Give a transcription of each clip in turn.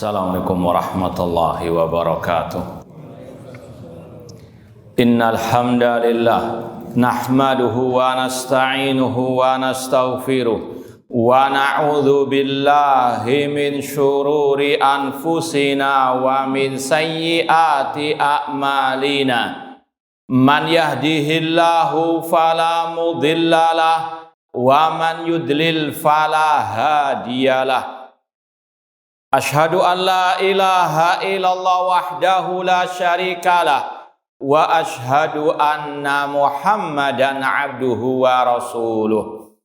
Assalamualaikum warahmatullahi wabarakatuh. Innal hamdalillah nahmaduhu wa nasta'inuhu wa nastaghfiruh wa na'udzu billahi min syururi anfusina wa min sayyiati a'malina. Man yahdihillahu fala mudhillalah wa man yudlil fala hadiyalah. Ashhadu an la ilaha illallah wahdahu la syarikalah wa ashhadu anna Muhammadan abduhu wa rasuluh.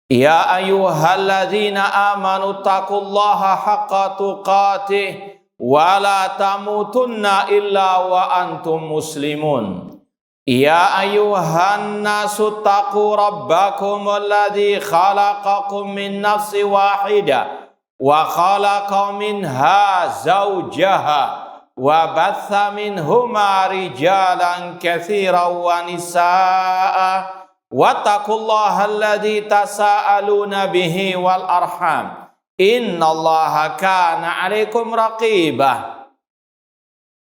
Ya ayyuhalladzina amanu taqullaha haqqa tuqatih wa la tamutunna illa wa antum muslimun. Ya ayyuhan nasu taqu rabbakum alladzi khalaqakum min nafsin wahidah wa khalaqa minha zawjaha wa batha minhuma rijalan katsiran wa nisaa wattaqullaha alladzi tasaaluna bihi wal arham innallaha kana 'alaikum raqibah.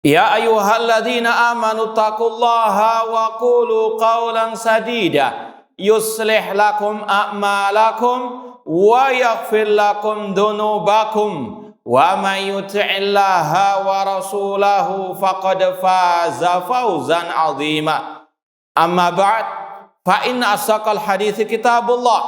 Ya ayyuhalladzina amanu taqullaha wa qulu qawlan sadida yuslih lakum a'malakum wa yaghfir lakum dhunubakum wa may yuti'illaha wa rasulahu faqad faza fawzan 'azima. Amma ba'd, fa inna asaqal hadits kitabullah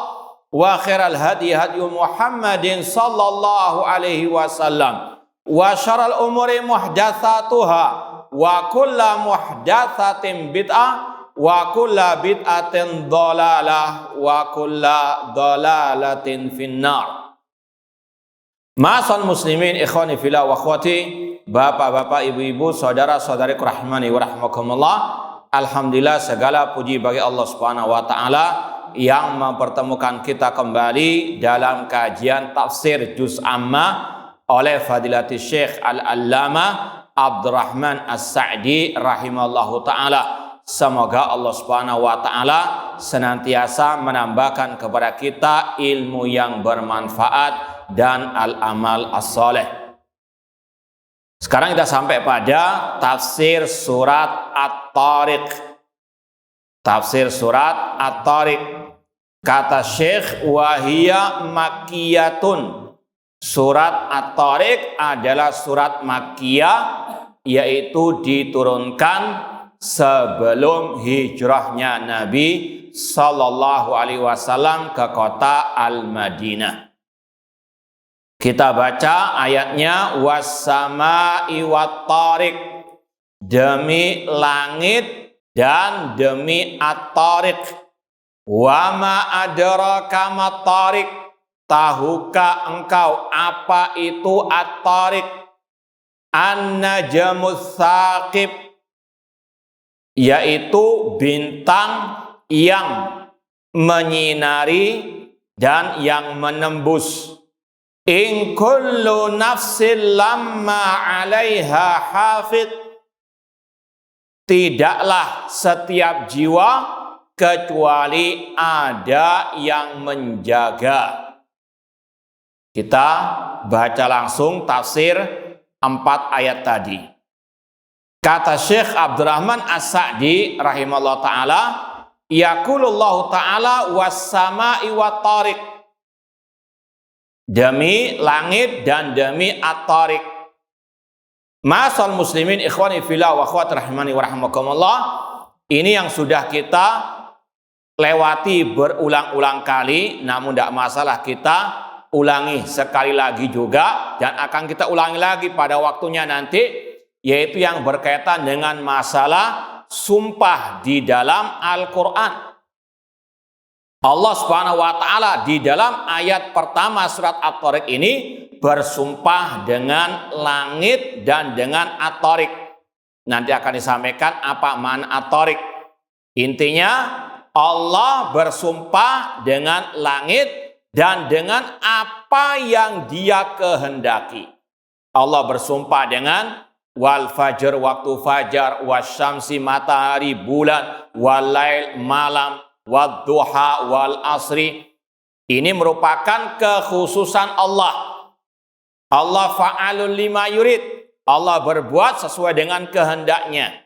wa khairal hadi hadi Muhammadin sallallahu alaihi wasallam wa syarrul umuri muhdatsatuha wa kullu muhdatsatin bid'ah wa kulla bid'atin dhalalah wa kulla dhalalatin finnar. Ma'asal muslimin ikhwani fillah wa akhwati, bapak-bapak, ibu-ibu, saudara-saudariku rahimani wa rahmakumullah. Alhamdulillah, segala puji bagi Allah Subhanahu wa taala yang mempertemukan kita kembali dalam kajian tafsir juz amma oleh Fadilatul Syekh Al-Allamah Abdurrahman As-Sa'di rahimallahu taala. Semoga Allah Subhanahu wa taala senantiasa menambahkan kepada kita ilmu yang bermanfaat dan al-amal as-saleh. Sekarang kita sampai pada tafsir surat At-Tariq. Tafsir surat At-Tariq. Kata Syekh, wahiyya makkiyatun. Surat At-Tariq adalah surat makkiyah, yaitu diturunkan sebelum hijrahnya Nabi sallallahu alaihi wasallam ke kota Al-Madinah. Kita baca ayatnya, was-samaa'i wat-tariq, demi langit dan demi at-tariq. Wa ma adraka mat-tariq, tahukah engkau apa itu at-tariq? An-najmus tsaqib, yaitu bintang yang menyinari dan yang menembus. In kullu nafsin lamma 'alaiha hafid, tidaklah setiap jiwa kecuali ada yang menjaga. Kita baca langsung tafsir 4 ayat tadi. Kata Syekh Abdurrahman As-Sa'di rahimahullah ta'ala, yaqulullahu ta'ala was-samaa'i wat-tariq, demi langit dan demi at-tariq. Ma'asal muslimin ikhwani fillah wa akhwat rahimani wa rahmakumullah, ini yang sudah kita lewati berulang-ulang kali, namun tidak masalah, kita ulangi sekali lagi juga, dan akan kita ulangi lagi pada waktunya nanti, yaitu yang berkaitan dengan masalah sumpah di dalam Al-Quran. Allah Subhanahu wa taala di dalam ayat pertama surat At-Tariq ini bersumpah dengan langit dan dengan At-Tariq. Nanti akan disampaikan apa makna At-Tariq. Intinya Allah bersumpah dengan langit dan dengan apa yang Dia kehendaki. Allah bersumpah dengan wal fajr, waktu fajar, wasyamsi, matahari, bulan, wal lail, malam, wad duha, wal asri. Ini merupakan kekhususan Allah. Allah fa'alul lima yurid. Allah berbuat sesuai dengan kehendaknya.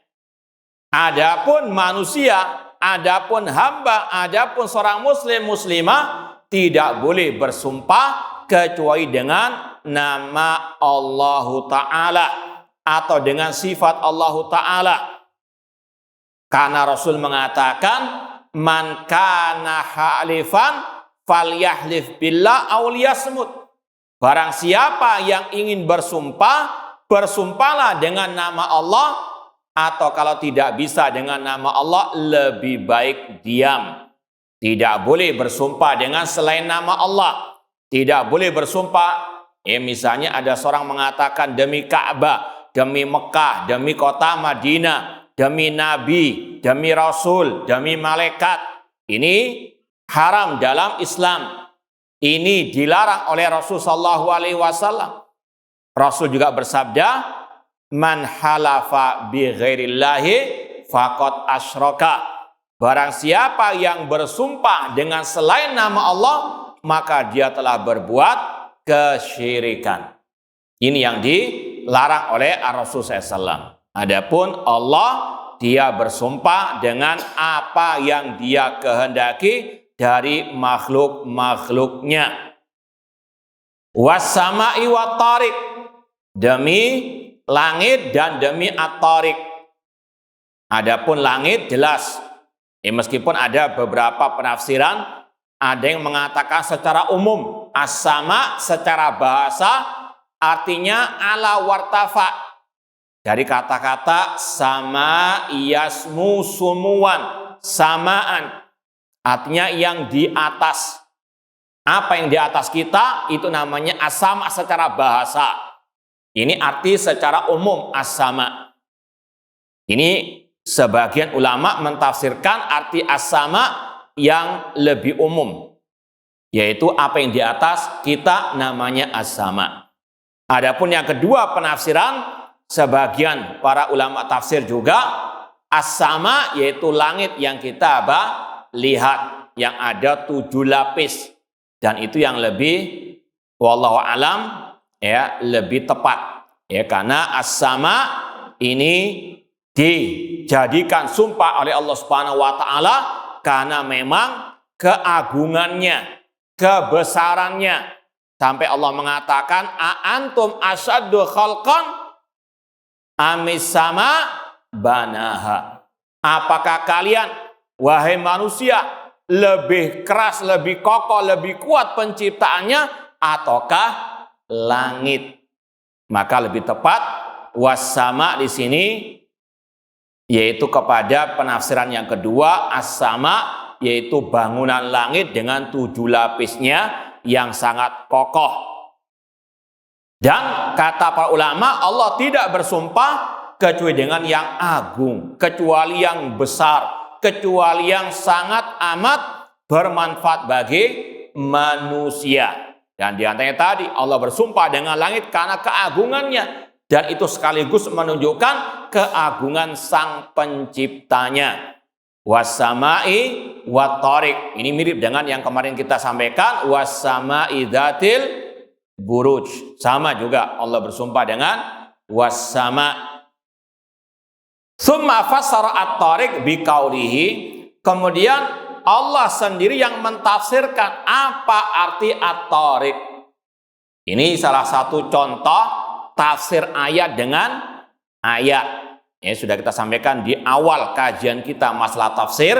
Adapun manusia, adapun hamba, adapun seorang muslim muslimah tidak boleh bersumpah kecuali dengan nama Allah Ta'ala atau dengan sifat Allah Ta'ala. Karena Rasul mengatakan, man kana halifan falyahlif billah aw liyasmut. Barang siapa yang ingin bersumpah, bersumpahlah dengan nama Allah, atau kalau tidak bisa dengan nama Allah, lebih baik diam. Tidak boleh bersumpah dengan selain nama Allah. Tidak boleh bersumpah, misalnya ada seorang mengatakan demi Ka'bah, demi Mekah, demi kota Madinah, demi Nabi, demi Rasul, demi malaikat. Ini haram dalam Islam. Ini dilarang oleh Rasul sallallahu alaihi wasallam. Rasul juga bersabda, man halafa bi ghairillahi faqad asyraka. Barang siapa yang bersumpah dengan selain nama Allah, maka dia telah berbuat kesyirikan. Ini yang dilarang oleh Rasul SAW. Adapun Allah, dia bersumpah dengan apa yang dia kehendaki dari makhluk-makhluknya. Was-sama'i wat-tariq, demi langit dan demi at-tariq. Adapun langit jelas, meskipun ada beberapa penafsiran, ada yang mengatakan secara umum, as-sama secara bahasa artinya ala wartafa, dari kata-kata sama yasmu sumuan, samaan, artinya yang di atas. Apa yang di atas kita itu namanya as-sama secara bahasa. Ini arti secara umum as-sama. Ini sebagian ulama mentafsirkan arti as-sama yang lebih umum, yaitu apa yang di atas kita namanya as-sama. Adapun yang kedua penafsiran, sebagian para ulama tafsir juga, as-sama yaitu langit yang kita lihat, yang ada 7 lapis, dan itu yang lebih wallahu alam ya, lebih tepat ya, karena as-sama ini dijadikan sumpah oleh Allah Subhanahu wa taala karena memang keagungannya, kebesarannya, sampai Allah mengatakan a antum asyaddu khalqan amis sama banaha. Apakah kalian wahai manusia lebih keras, lebih kokoh, lebih kuat penciptaannya ataukah langit? Maka lebih tepat was-sama di sini yaitu kepada penafsiran yang kedua, as-sama yaitu bangunan langit dengan 7 lapisnya yang sangat kokoh. Dan kata para ulama, Allah tidak bersumpah kecuali dengan yang agung, kecuali yang besar, kecuali yang sangat amat bermanfaat bagi manusia. Dan di antaranya tadi Allah bersumpah dengan langit karena keagungannya, dan itu sekaligus menunjukkan keagungan sang penciptanya. Was-sama'i wat-tariq. Ini mirip dengan yang kemarin kita sampaikan, was-sama'i dzatil buruj. Sama juga Allah bersumpah dengan was-sama'. Tsumma fassara at-tariq biqaulihi. Kemudian Allah sendiri yang mentafsirkan apa arti at-tariq. Ini salah satu contoh tafsir ayat dengan ayat. Ya, sudah kita sampaikan di awal kajian kita masalah tafsir,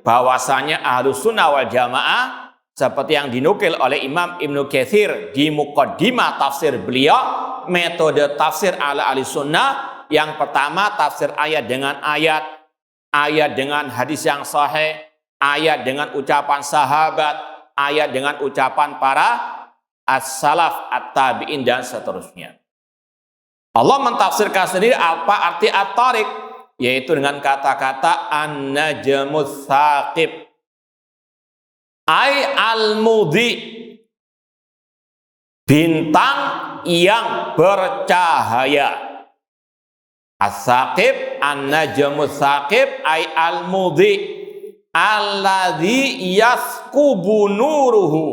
bahwasanya Ahlus Sunnah wal Jamaah seperti yang dinukil oleh Imam Ibnu Katsir di muqaddimah tafsir beliau, metode tafsir ala ahli sunnah, yang pertama tafsir ayat dengan ayat, ayat dengan hadis yang sahih, ayat dengan ucapan sahabat, ayat dengan ucapan para as-salaf, at-tabi'in, dan seterusnya. Allah mentafsirkan sendiri apa arti at-tariq, yaitu dengan kata-kata an-najmus tsaqib, ay al-mudhi, bintang yang bercahaya. As-tsaqib, an-najmus tsaqib, ay al-mudhi alladhi yasqubu nuruhu,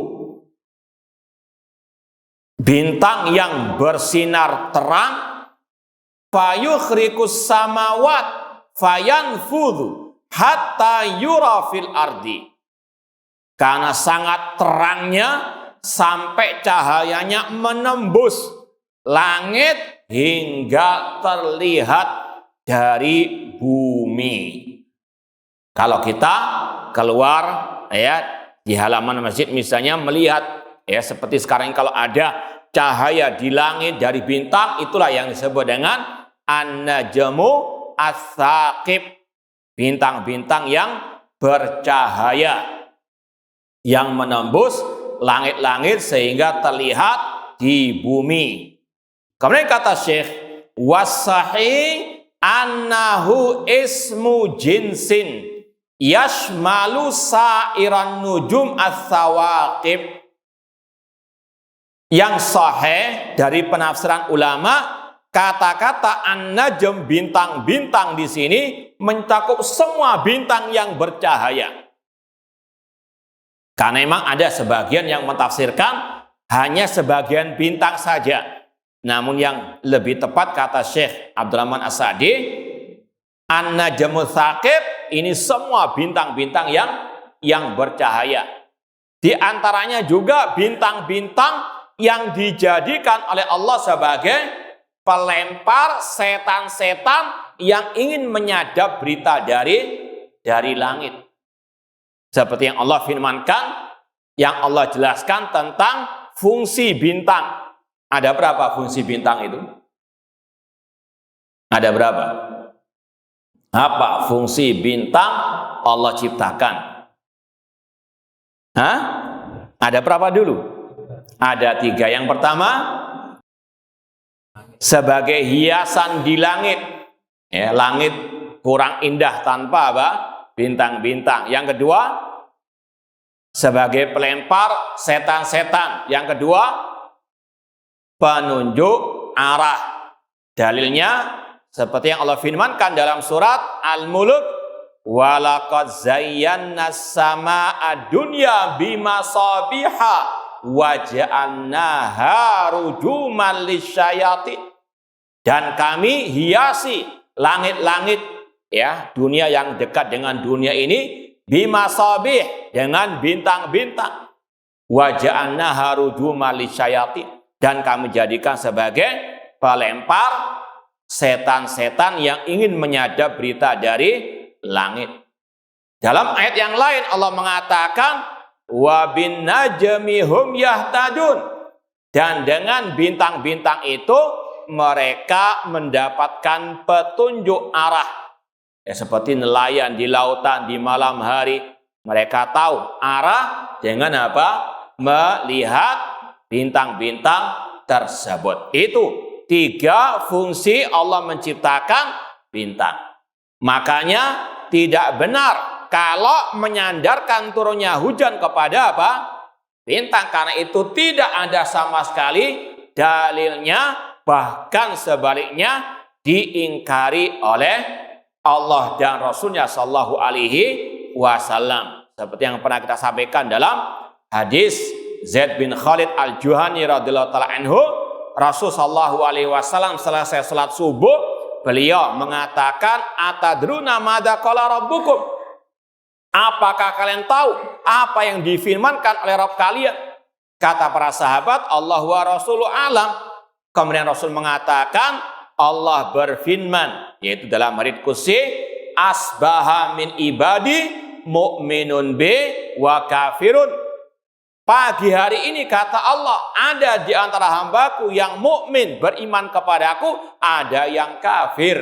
bintang yang bersinar terang, fayukhrikus samawat fayanfudhu hatta yura fil ardi. Karena sangat terangnya sampai cahayanya menembus langit hingga terlihat dari bumi. Kalau kita keluar ya di halaman masjid misalnya melihat ya seperti sekarang kalau ada cahaya di langit dari bintang, itulah yang disebut dengan an-najmu as-saqib, bintang-bintang yang bercahaya yang menembus langit-langit sehingga terlihat di bumi. Kemudian kata Syekh, was-sahih annahu ismu jinsin yashmalu sa'iran nujum as-sawaqib. Yang sahih dari penafsiran ulama, kata-kata an-najm, bintang-bintang di sini mencakup semua bintang yang bercahaya. Karena memang ada sebagian yang mentafsirkan hanya sebagian bintang saja. Namun yang lebih tepat kata Syekh Abdurrahman As-Sa'di, an-najmu tsaqib ini semua bintang-bintang yang bercahaya. Di antaranya juga bintang-bintang yang dijadikan oleh Allah sebagai pelempar setan-setan yang ingin menyadap berita dari langit. Seperti yang Allah firmankan, yang Allah jelaskan tentang fungsi bintang. Ada berapa fungsi bintang itu? Ada berapa? Apa fungsi bintang Allah ciptakan? Hah? Ada berapa dulu? Ada 3. Yang pertama, sebagai hiasan di langit. Ya, langit kurang indah tanpa apa? Bintang-bintang. Yang kedua, sebagai pelempar setan-setan. Yang kedua, penunjuk arah. Dalilnya seperti yang Allah firmankan dalam surat Al-Mulk, walaqad zayyana as-samaa'a dunya bimasabiha wa ja'alnaha rujuman lisyayatin. Dan kami hiasi langit-langit ya, dunia yang dekat dengan dunia ini bimasabih, dengan bintang-bintang. Wa ja'alnaha rujuman lisyayatin, dan kami jadikan sebagai pelempar setan-setan yang ingin menyadap berita dari langit. Dalam ayat yang lain Allah mengatakan wa bin najmi hum yahtadun, dan dengan bintang-bintang itu mereka mendapatkan petunjuk arah. Ya, seperti nelayan di lautan di malam hari, mereka tahu arah dengan apa? Melihat bintang-bintang tersebut. Itu 3 fungsi Allah menciptakan bintang. Makanya tidak benar kalau menyandarkan turunnya hujan kepada apa? Bintang, karena itu tidak ada sama sekali dalilnya. Bahkan sebaliknya diingkari oleh Allah dan Rasulnya Shallallahu Alaihi Wasallam. Seperti yang pernah kita sampaikan dalam hadis Zaid bin Khalid Al-Juhani radhiyallahu taala anhu, Rasul Shallallahu Alaihi Wasallam selesai salat subuh, beliau mengatakan, atadruna madza qala rabbukum? Apakah kalian tahu apa yang difirmankan oleh Rabb kalian? Kata para sahabat, Allah wa Rasulu alam. Kemudian Rasul mengatakan, Allah berfirman, yaitu dalam hadits qudsi, asbaha min ibadi mu'minun bi wa kafirun. Pagi hari ini kata Allah, ada di antara hambaku yang mukmin beriman kepadaku, ada yang kafir.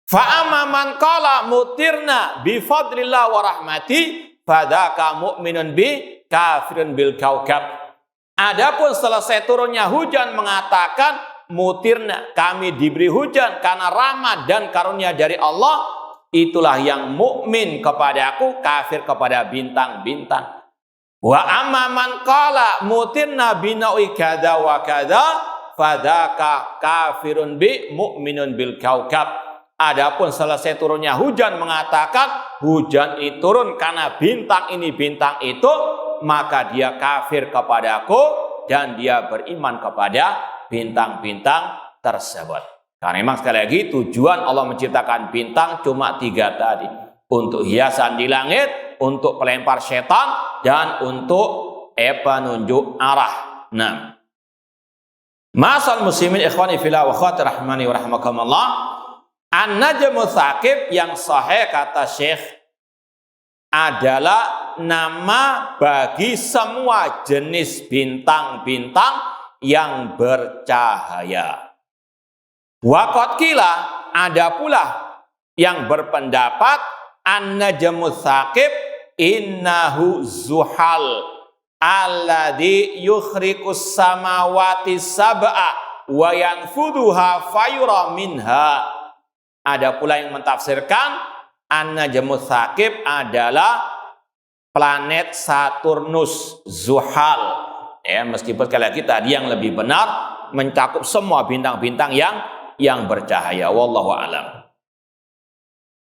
Fa amma man qala mutirna bi fadlillah wa rahmati fadzaka mu'minun bi kafirun bil kaukab. Adapun selesai turunnya hujan mengatakan mutirna, kami diberi hujan karena rahmat dan karunia dari Allah, itulah yang mukmin kepadaku, kafir kepada bintang-bintang. Wa amma man qala mutirna binawi kadza wa kadza fadzaka kafirun bi mu'minun bil kaukab. Adapun selesai turunnya hujan mengatakan hujan itu turun karena bintang ini bintang itu, maka dia kafir kepadaku, dan dia beriman kepada bintang-bintang tersebut. Karena memang sekali lagi tujuan Allah menciptakan bintang cuma 3 tadi. Untuk hiasan di langit, untuk pelempar setan, dan untuk penunjuk arah. Nah, masal muslimin ikhwani fillah wa akhwati rahmani wa rahmakumullah, an-najmu tsaqib yang sahih kata Syekh adalah nama bagi semua jenis bintang-bintang yang bercahaya. Waqad qila, ada pula yang berpendapat an-najmu tsaqib innahu zuhal alladhi yukhriqus samawati sab'a wa yanfuduha fayura minha. Ada pula yang mentafsirkan an-najmu tsaqib adalah planet Saturnus, Zuhal. Ya, meskipun sekali lagi tadi yang lebih benar mencakup semua bintang-bintang yang bercahaya. Wallahu a'lam.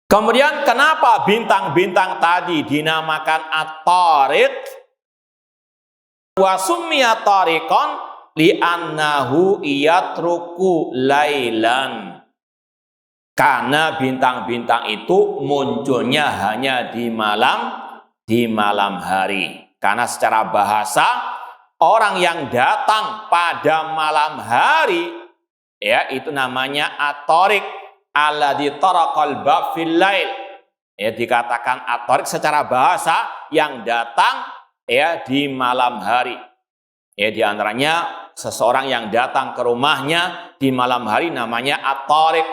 Kemudian kenapa bintang-bintang tadi dinamakan at-tariq? Wa summiya tariqan li'annahu yatruku lailan. Karena bintang-bintang itu munculnya hanya di malam hari. Karena secara bahasa orang yang datang pada malam hari ya itu namanya at-tariq. Alladzi taraqal bab fil lail. Ya dikatakan at-tariq secara bahasa yang datang ya di malam hari. Ya di antaranya seseorang yang datang ke rumahnya di malam hari namanya at-tariq.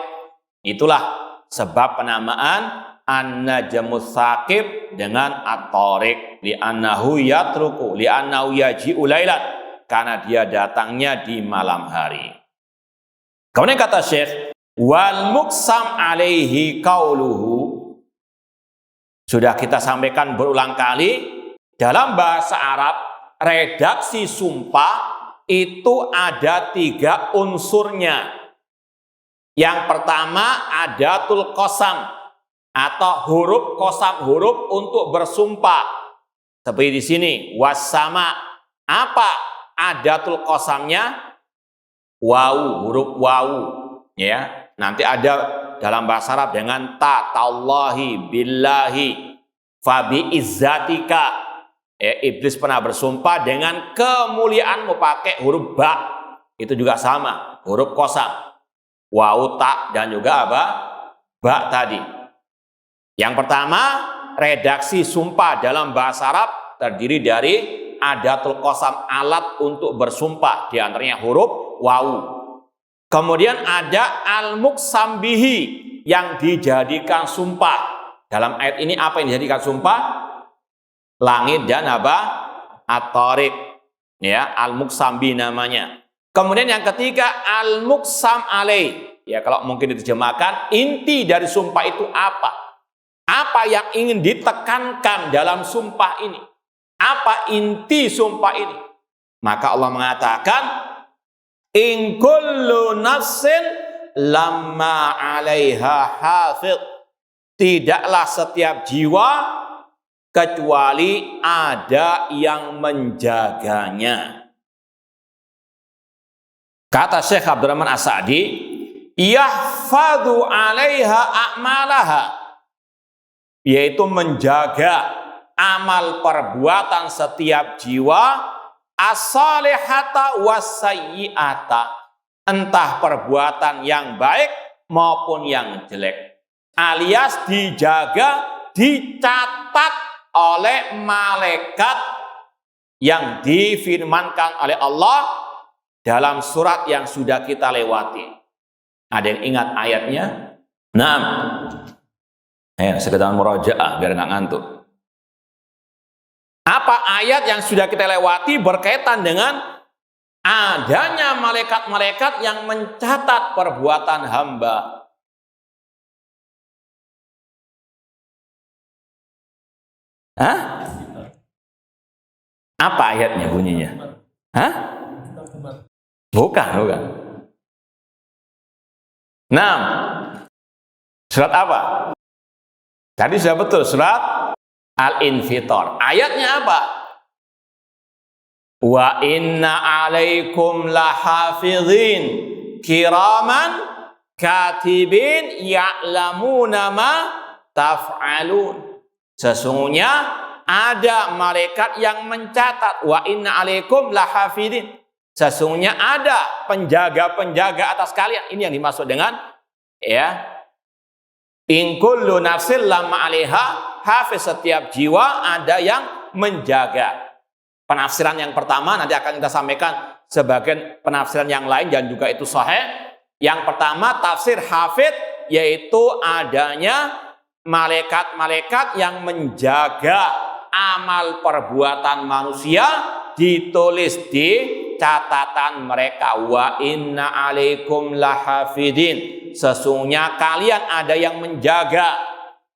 Itulah sebab penamaan an-najmu tsaqib dengan at-tariq, li'annahu yatruku li'annahu yaji'u lailan, karena dia datangnya di malam hari. Kemudian kata Syekh, wal muqsam alaihi qauluhu, sudah kita sampaikan berulang kali dalam bahasa Arab redaksi sumpah itu ada 3 unsurnya. Yang pertama adatul qasam atau huruf qasam, huruf untuk bersumpah. Seperti di sini wassama. Apa adatul qasamnya? Wawu, huruf wawu ya. Nanti ada dalam bahasa Arab dengan ta, tallahi, billahi, fabi izzatika. Iblis pernah bersumpah dengan kemuliaanmu pakai huruf ba. Itu juga sama, huruf qasam. Wawu, ta, dan juga apa? Ba tadi. Yang pertama, redaksi sumpah dalam bahasa Arab terdiri dari adatul qasam, alat untuk bersumpah, di antaranya huruf wawu. Kemudian ada al-muqsam bihi yang dijadikan sumpah. Dalam ayat ini apa yang dijadikan sumpah? Langit dan apa? At-tariq. Ya, al-muqsam bihi namanya. Kemudian yang ketiga al-muqsam alaih. Ya, kalau mungkin diterjemahkan, inti dari sumpah itu apa? Apa yang ingin ditekankan dalam sumpah ini? Apa inti sumpah ini? Maka Allah mengatakan, in kullu nafsin lamma 'alaiha hafidh. Tidaklah setiap jiwa kecuali ada yang menjaganya. Kata Syekh Abdurrahman As-Sa'di, yahfadhu 'alaiha a'malaha, yaitu menjaga amal perbuatan setiap jiwa, as-salihata was-sayyi'ata, entah perbuatan yang baik maupun yang jelek, alias dijaga, dicatat oleh malaikat yang difirmankan oleh Allah dalam surat yang sudah kita lewati. Ada yang ingat ayatnya? Nah, sekedar murajaah biar nggak ngantuk. Apa ayat yang sudah kita lewati berkaitan dengan adanya malaikat-malaikat yang mencatat perbuatan hamba? Hah? Apa ayatnya bunyinya? Hah? Bukan. Nah, surat apa? Tadi sudah betul, surat Al-Infitor. Ayatnya apa? Wa inna alaikum lahafidhin kiraman katibin ya'lamuna ma taf'alun. Sesungguhnya ada malaikat yang mencatat. Wa inna alaikum lahafidhin. Sesungguhnya ada penjaga-penjaga atas kalian. Ini yang dimaksud dengan ya, in kullu nafsin lamma 'alaiha hafiz. Setiap jiwa ada yang menjaga. Penafsiran yang pertama nanti akan kita sampaikan sebagian penafsiran yang lain dan juga itu sahih. Yang pertama tafsir hafid, yaitu adanya malaikat-malaikat yang menjaga amal perbuatan manusia ditulis di catatan mereka. Wa inna alaikum lahafidin. Sesungguhnya kalian ada yang menjaga.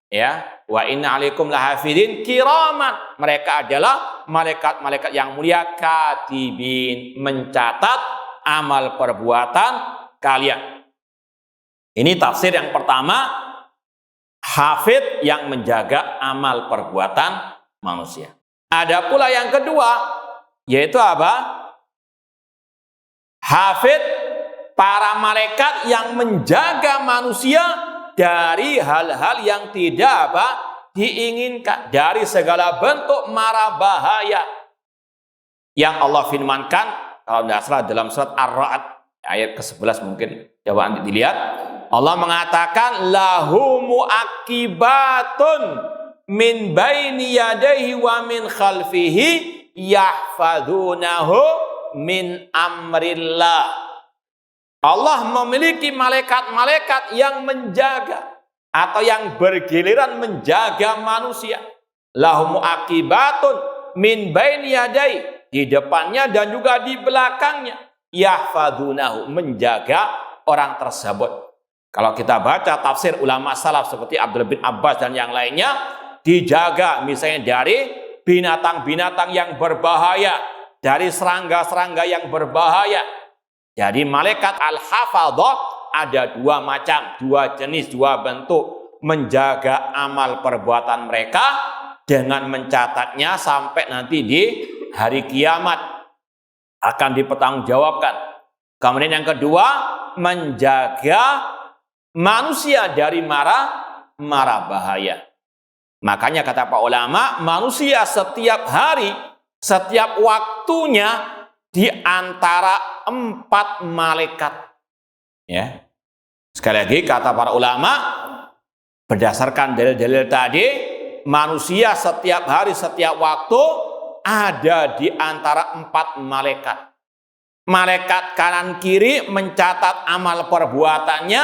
Ya, wa inna alaikum lahafidin kiraman. Mereka adalah malaikat-malaikat yang mulia, katibin, mencatat amal perbuatan kalian. Ini tafsir yang pertama, hafid yang menjaga amal perbuatan manusia. Ada pula yang kedua, yaitu apa? Hafid, para malaikat yang menjaga manusia dari hal-hal yang tidak apa? Diinginkan, dari segala bentuk mara bahaya yang Allah firmankan kalau tidak salah dalam surat Ar-Ra'd ayat ke-11, mungkin coba nanti dilihat. Allah mengatakan lahu muaqibatun min baini yadayhi wa min khalfihi yahfadunahu min amrillah. Allah memiliki malaikat-malaikat yang menjaga atau yang bergiliran menjaga manusia. Lahu muaqibatun min baini yadayhi, di depannya dan juga di belakangnya. Yahfadunahu, menjaga orang tersebut. Kalau kita baca tafsir ulama salaf seperti Abdullah bin Abbas dan yang lainnya, dijaga misalnya dari binatang-binatang yang berbahaya, dari serangga-serangga yang berbahaya. Jadi malaikat al-hafadhah ada dua macam, dua jenis, dua bentuk, menjaga amal perbuatan mereka dengan mencatatnya sampai nanti di hari kiamat akan dipertanggungjawabkan. Kemudian yang kedua, menjaga manusia dari mara bahaya. Makanya kata para ulama, manusia setiap hari, setiap waktunya di antara 4 malaikat. Ya. Sekali lagi kata para ulama, berdasarkan dalil-dalil tadi, manusia setiap hari, setiap waktu ada di antara 4 malaikat. Malaikat kanan kiri mencatat amal perbuatannya,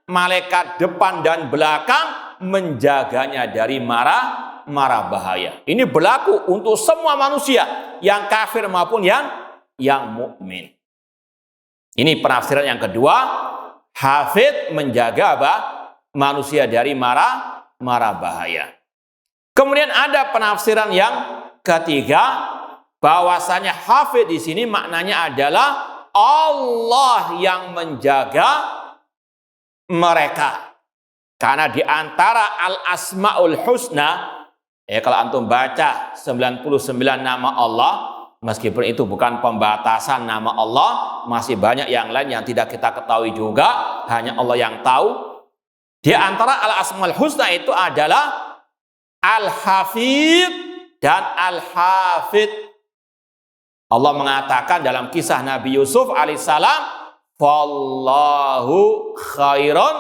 malaikat depan dan belakang menjaganya dari mara bahaya. Ini berlaku untuk semua manusia, yang kafir maupun yang mukmin. Ini penafsiran yang kedua, hafid menjaga apa? Manusia dari mara bahaya. Kemudian ada penafsiran yang ketiga, bahwasanya hafid di sini maknanya adalah Allah yang menjaga mereka. Karena di antara al-asmaul husna, ya kalau antum baca 99 nama Allah, meskipun itu bukan pembatasan nama Allah, masih banyak yang lain yang tidak kita ketahui juga, hanya Allah yang tahu. Di antara al-asmaul husna itu adalah al-hafid dan al-hafid. Allah mengatakan dalam kisah Nabi Yusuf alaihissalam, "Fallahu khairun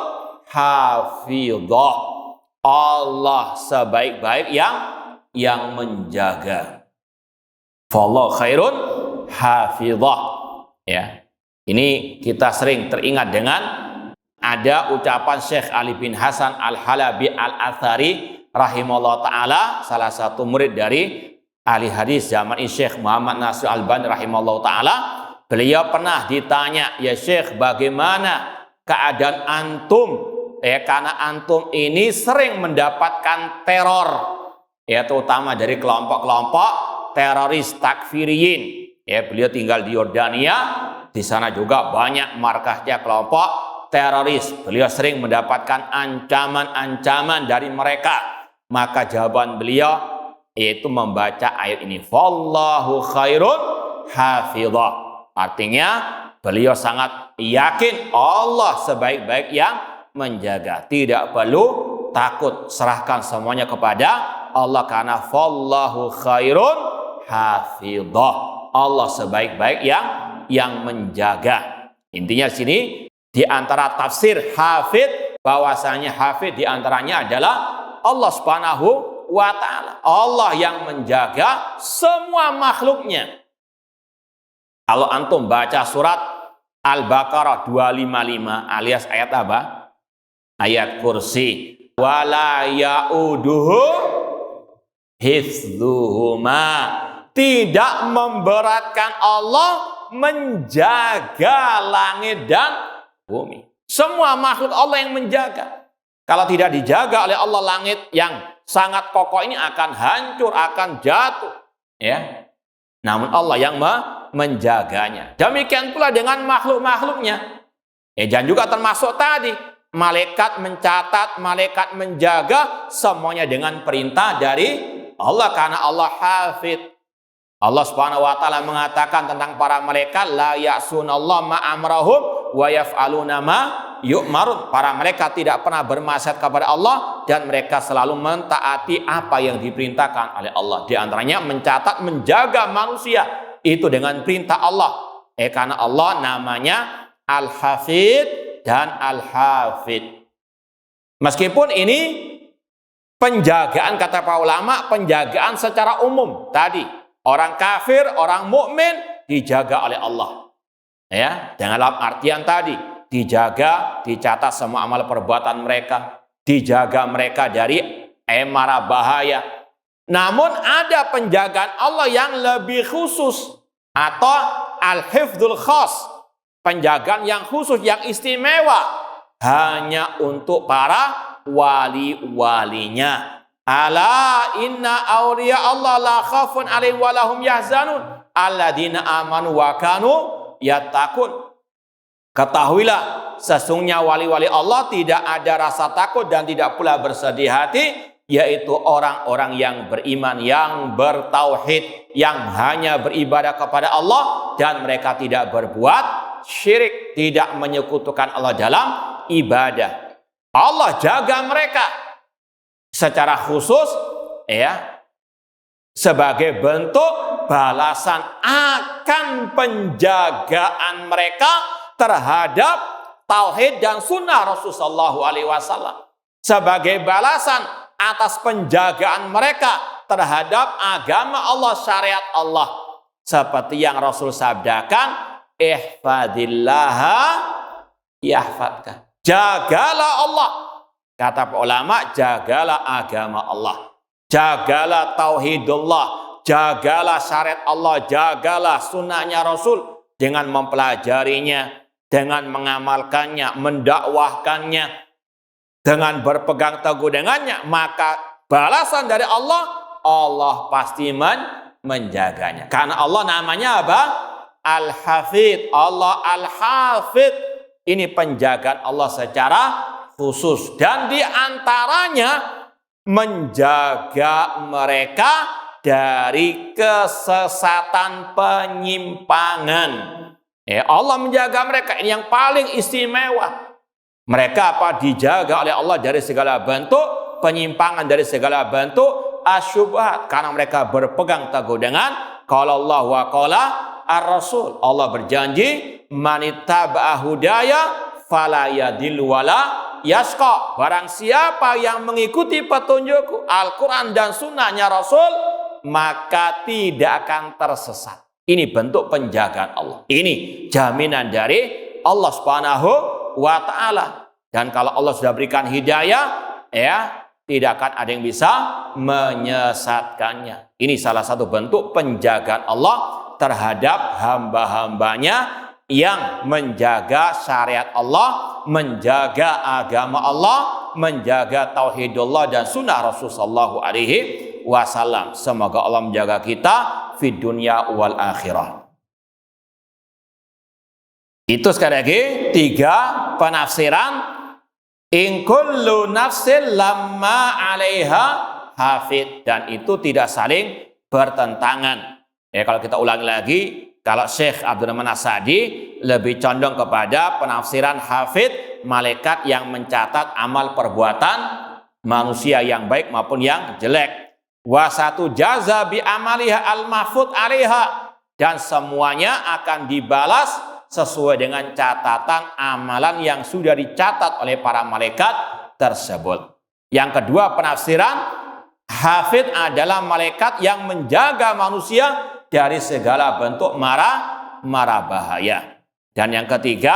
hafidhah." Allah sebaik-baik yang menjaga. Fallahu khairun hafidhah. Ya. Ini kita sering teringat dengan ada ucapan Syekh Ali bin Hasan Al-Halabi Al-Athari rahimahullah ta'ala, salah satu murid dari ahli hadis zaman Syekh Muhammad Nasir Albani rahimahullah ta'ala. Beliau pernah ditanya, "Ya Syekh, bagaimana keadaan antum?" Karena antum ini sering mendapatkan teror, terutama dari kelompok-kelompok teroris takfiriyin. Beliau tinggal di Yordania, di sana juga banyak markasnya kelompok teroris. Beliau sering mendapatkan ancaman-ancaman dari mereka. Maka jawaban beliau yaitu membaca ayat ini, "Wallahu khairun hafidhah. Artinya beliau sangat yakin Allah sebaik-baik yang menjaga. Tidak perlu takut, serahkan semuanya kepada Allah karena fallahu khairun hafidhah. Allah sebaik-baik yang menjaga. Intinya sini di antara tafsir hafid, bahwasanya hafid di antaranya adalah Allah Subhanahu wa ta'ala. Allah yang menjaga semua makhluknya. Kalau antum baca surat Al-Baqarah 255 alias ayat apa? Ayat kursi. Wala ya'uduhu hifdzuhuma. Tidak memberatkan Allah menjaga langit dan bumi. Semua makhluk Allah yang menjaga. Kalau tidak dijaga oleh Allah, langit yang sangat kokoh ini akan hancur, akan jatuh. Ya. Namun Allah yang menjaganya. Demikian pula dengan makhluk-makhluknya. Dan juga termasuk tadi, malaikat mencatat, malaikat menjaga, semuanya dengan perintah dari Allah karena Allah hafid. Allah Subhanahu wa taala mengatakan tentang para malaikat, la ya'sunallaha ma amrahum wa yaf'aluna ma yu'marun. Para malaikat tidak pernah bermaksiat kepada Allah dan mereka selalu mentaati apa yang diperintahkan oleh Allah. Di antaranya mencatat, menjaga manusia itu dengan perintah Allah. Karena Allah namanya Al-Hafid dan Al-Hafid. Meskipun ini penjagaan, kata para ulama, penjagaan secara umum tadi. Orang kafir, orang mukmin dijaga oleh Allah. Ya, dalam artian tadi, dijaga, dicatat semua amal perbuatan mereka, dijaga mereka dari mara bahaya. Namun ada penjagaan Allah yang lebih khusus atau al-hifdzul khas, penjagaan yang khusus, yang istimewa hanya untuk para wali-walinya. Ala inna awliya Allah la khafun alaihim wa lahum yahzanun alladzina amanu wa kanu yattaqun. Ketahuilah, sesungguhnya wali-wali Allah tidak ada rasa takut dan tidak pula bersedih hati, yaitu orang-orang yang beriman, yang bertauhid, yang hanya beribadah kepada Allah dan mereka tidak berbuat syirik, tidak menyekutukan Allah dalam ibadah. Allah jaga mereka secara khusus, ya, sebagai bentuk balasan akan penjagaan mereka terhadap tauhid dan sunnah Rasulullah SAW, sebagai balasan atas penjagaan mereka terhadap agama Allah, syariat Allah, seperti yang Rasul sabdakan, ihfadillaha yahfadka. Jagalah Allah. Kata ulama, jagalah agama Allah, jagalah tauhidullah, jagalah syariat Allah, jagalah sunnahnya Rasul dengan mempelajarinya, dengan mengamalkannya, mendakwahkannya, dengan berpegang teguh dengannya, maka balasan dari Allah, Allah pasti menjaganya. Karena Allah namanya apa? Al-Hafid. Allah Al-Hafid. Ini penjagaan Allah secara khusus, dan diantaranya menjaga mereka dari kesesatan, penyimpangan. Allah menjaga mereka, ini yang paling istimewa. Mereka apa? Dijaga oleh Allah dari segala bentuk penyimpangan, dari segala bentuk asyubhat, karena mereka berpegang teguh dengan qala Allah wa qala ar-rasul. Allah berjanji, manittaba'a hudaya fala yadillu wala yasqa. Barang siapa yang mengikuti petunjukku, Al-Quran dan sunnahnya Rasul, maka tidak akan tersesat. Ini bentuk penjagaan Allah. Ini jaminan dari Allah Subhanahu wa ta'ala. Dan kalau Allah sudah berikan hidayah, ya, tidak akan ada yang bisa menyesatkannya. Ini salah satu bentuk penjagaan Allah terhadap hamba-hambanya yang menjaga syariat Allah, menjaga agama Allah, menjaga tauhidullah dan sunnah Rasulullah SAW. Semoga Allah menjaga kita fid dunya wal akhirah. Itu sekali lagi 3 penafsiran in kullu nafsin lamma 'alaiha hafid, dan itu tidak saling bertentangan. Kalau kita ulangi lagi, Kalau Syekh Abdurrahman As-Sa'di lebih condong kepada penafsiran hafid, malaikat yang mencatat amal perbuatan manusia yang baik maupun yang jelek. Wa satu jaza bi amaliha al-mahfud 'alaiha, dan semuanya akan dibalas sesuai dengan catatan amalan yang sudah dicatat oleh para malaikat tersebut. Yang kedua penafsiran hafid adalah malaikat yang menjaga manusia dari segala bentuk mara bahaya. Dan yang ketiga,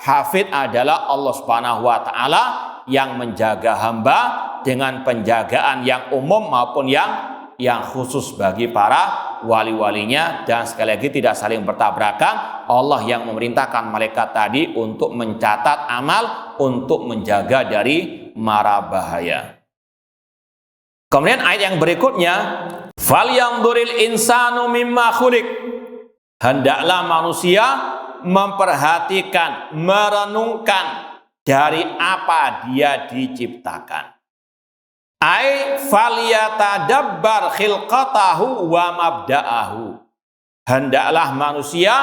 hafid adalah Allah Subhanahu wa taala yang menjaga hamba dengan penjagaan yang umum maupun yang khusus bagi para wali-walinya, dan sekali lagi tidak saling bertabrakan. Allah yang memerintahkan malaikat tadi untuk mencatat amal, untuk menjaga dari mara bahaya. Kemudian ayat yang berikutnya, falyanzuril insanu mimma khuliq, hendaklah manusia memperhatikan, merenungkan dari apa dia diciptakan. Ai falyatadabbar khilqatahu wa mabda'ahu, hendaklah manusia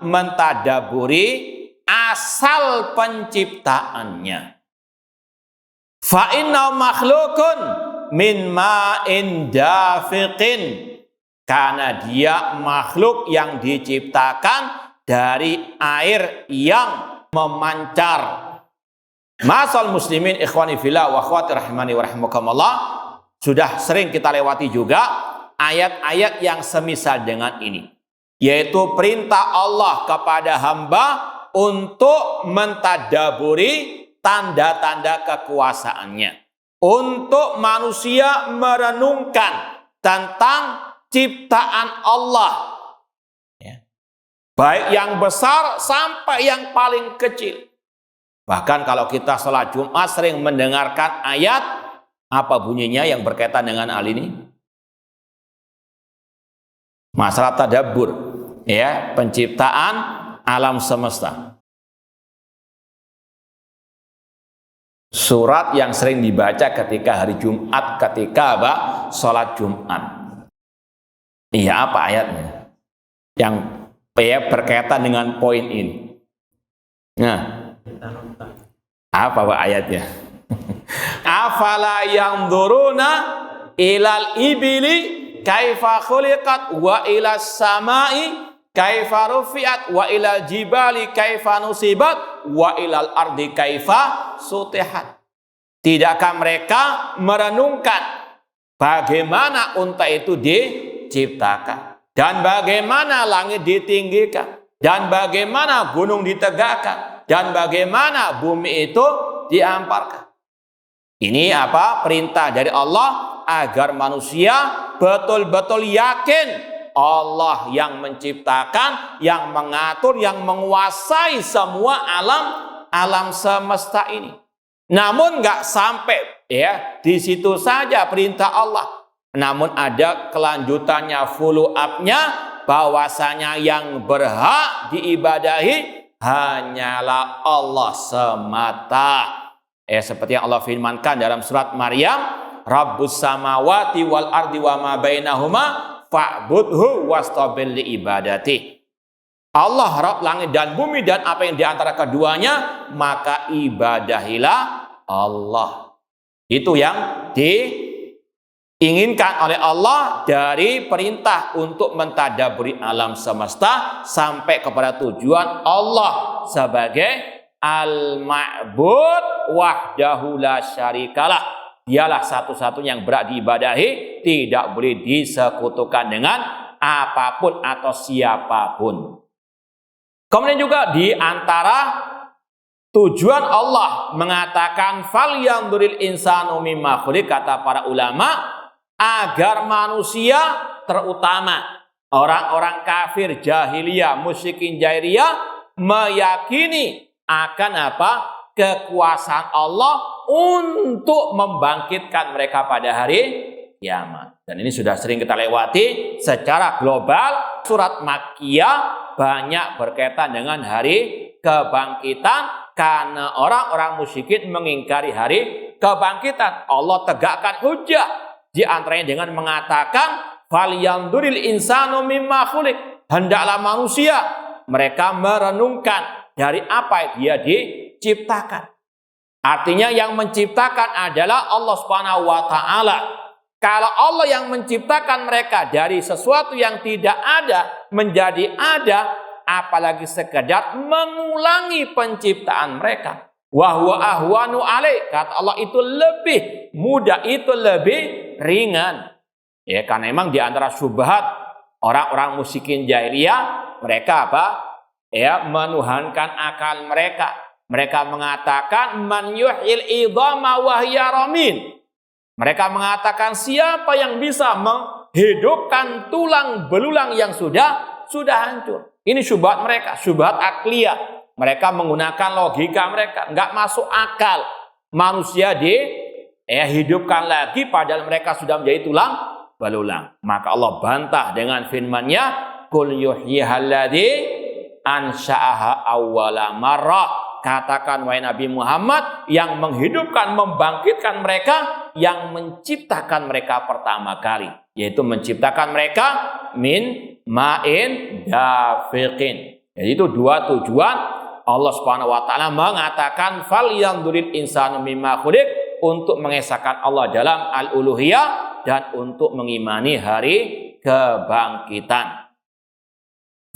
mentadaburi asal penciptaannya. Fa inna makhlukun min ma'in dafiqin, karena dia makhluk yang diciptakan dari air yang memancar. Masal muslimin ikhwani fillah wa akhwati rahimani wa rahimakumullah, sudah sering kita lewati juga ayat-ayat yang semisal dengan ini, yaitu perintah Allah kepada hamba untuk mentadaburi tanda-tanda kekuasaannya, untuk manusia merenungkan tentang ciptaan Allah, ya, baik yang besar sampai yang paling kecil. Bahkan kalau kita sholat Jumat sering mendengarkan ayat, apa bunyinya yang berkaitan dengan hal ini? Masalah tadabbur, ya, penciptaan alam semesta. Surat yang sering dibaca ketika hari Jumat, ketika sholat Jumat. Iya, apa ayatnya? Yang berkaitan dengan poin ini. Nah, apa ayatnya? Afala yanzuruna ilal ibili kaifa khuliqat wa ilas samai kaifa rufi'at wa ilal jibali kaifa nusibat wa ilal ardi kaifa sutihat. Tidakkah mereka merenungkan bagaimana unta itu diciptakan, dan bagaimana langit ditinggikan, dan bagaimana gunung ditegakkan, dan bagaimana bumi itu dihamparkan. Ini apa? Perintah dari Allah agar manusia betul-betul yakin Allah yang menciptakan, yang mengatur, yang menguasai semua alam semesta ini. Namun nggak sampai ya di situ saja perintah Allah. Namun ada kelanjutannya, follow up-nya, bahwasanya yang berhak diibadahi hanyalah Allah semata. Seperti yang Allah firmankan dalam surat Maryam, Rabbus samawati wal ardi wa ma bainahuma fa'budhu wastabir li ibadati. Allah Rabb langit dan bumi dan apa yang di antara keduanya, maka ibadahilah Allah. Itu yang diinginkan oleh Allah dari perintah untuk mentadaburi alam semesta sampai kepada tujuan Allah sebagai Al-Ma'bud wahdahu la syarikalah. Dialah satu-satunya yang berhak diibadahi, tidak boleh disekutukan dengan apapun atau siapapun. Kemudian juga di antara tujuan Allah mengatakan falyanzuril insanu mimma khuliq, kata para ulama, agar manusia, terutama orang-orang kafir jahiliyah, musyrikin jahiliyah, meyakini akan apa? Kekuasaan Allah untuk membangkitkan mereka pada hari kiamat. Dan ini sudah sering kita lewati secara global. Surat Makkiyah banyak berkaitan dengan hari kebangkitan, karena orang-orang musyrikin mengingkari hari kebangkitan. Allah tegakkan hujjah di antaranya dengan mengatakan falyanzuril insanu mimma khuliq, hendaklah manusia mereka merenungkan dari apa dia diciptakan. Artinya yang menciptakan adalah Allah Subhanahu wa taala. Kalau Allah yang menciptakan mereka dari sesuatu yang tidak ada menjadi ada, apalagi sekedar mengulangi penciptaan mereka. Wa huwa ahwanu alaih, kata Allah, itu lebih mudah, itu lebih ringan. Ya, karena memang di antara syubhat orang-orang musyrikin jahiliyah, mereka apa? Ya, menuhankan akal mereka. Mereka mengatakan man yuhyil idhama wa hiya ramin. Mereka mengatakan siapa yang bisa menghidupkan tulang belulang yang sudah hancur. Ini syubhat mereka, syubhat akliyah. Mereka menggunakan logika mereka, enggak masuk akal. Manusia hidupkan lagi padahal mereka sudah menjadi tulang belulang. Maka Allah bantah dengan firman-Nya, qul yuhyihal ladzi ansha'aha awwala marrah. Katakan wahai Nabi Muhammad, yang menghidupkan, membangkitkan mereka, yang menciptakan mereka pertama kali, yaitu menciptakan mereka min ma'in dafiqin. Jadi itu dua tujuan Allah Subhanahu wa taala mengatakan fal yanzuril insanu mimma khuliq, untuk mengesahkan Allah dalam al-uluhiyah dan untuk mengimani hari kebangkitan.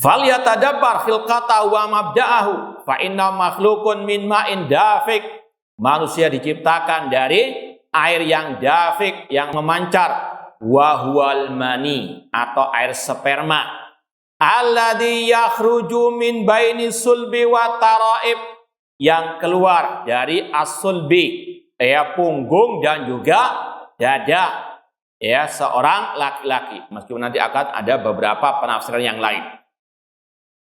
Fal yatadabbar khilqatahu wa mabda'ahu fa inna makhlukun min ma'in dafiq. Manusia diciptakan dari air yang dafiq, yang memancar, wa huwal mani, atau air sperma, alladzi yakhruju min baini sulbi wa taraib, yang keluar dari as-sulbi, ya punggung dan juga dada, ya seorang laki-laki. Meskipun nanti akan ada beberapa penafsiran yang lain.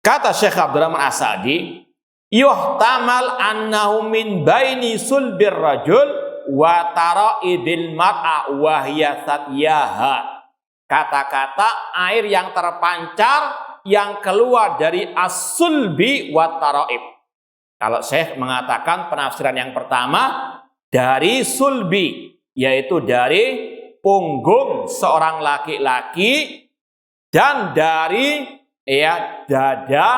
Kata Syekh Abdurrahman As-Sa'di, yuhtamal annahu min baini sulbir rajul wa taraidil mar'a wa hiya satyaha. Kata-kata air yang terpancar yang keluar dari as-sulbi wa taraib. Kalau Syekh mengatakan penafsiran yang pertama dari sulbi, yaitu dari punggung seorang laki-laki dan dari dada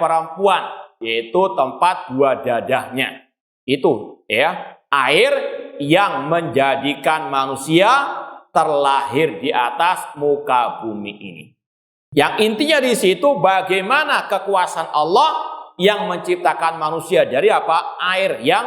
perempuan, yaitu tempat dua dadahnya. Itu air yang menjadikan manusia terlahir di atas muka bumi ini. Yang intinya di situ bagaimana kekuasaan Allah yang menciptakan manusia dari apa? Air yang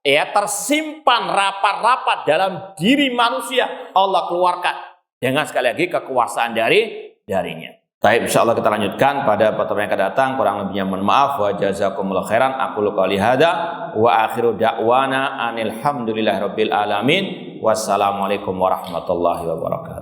tersimpan rapat-rapat dalam diri manusia. Allah keluarkan dengan sekali lagi kekuasaan darinya. Baik, insyaallah kita lanjutkan pada pertemuan yang akan datang. Kurang lebihnya mohon maaf. Wa jazakumullahu khairan. Aqulu qouli hadza wa akhiru da'wana anil hamdulillahirabbil alamin. Wassalamualaikum warahmatullahi wabarakatuh.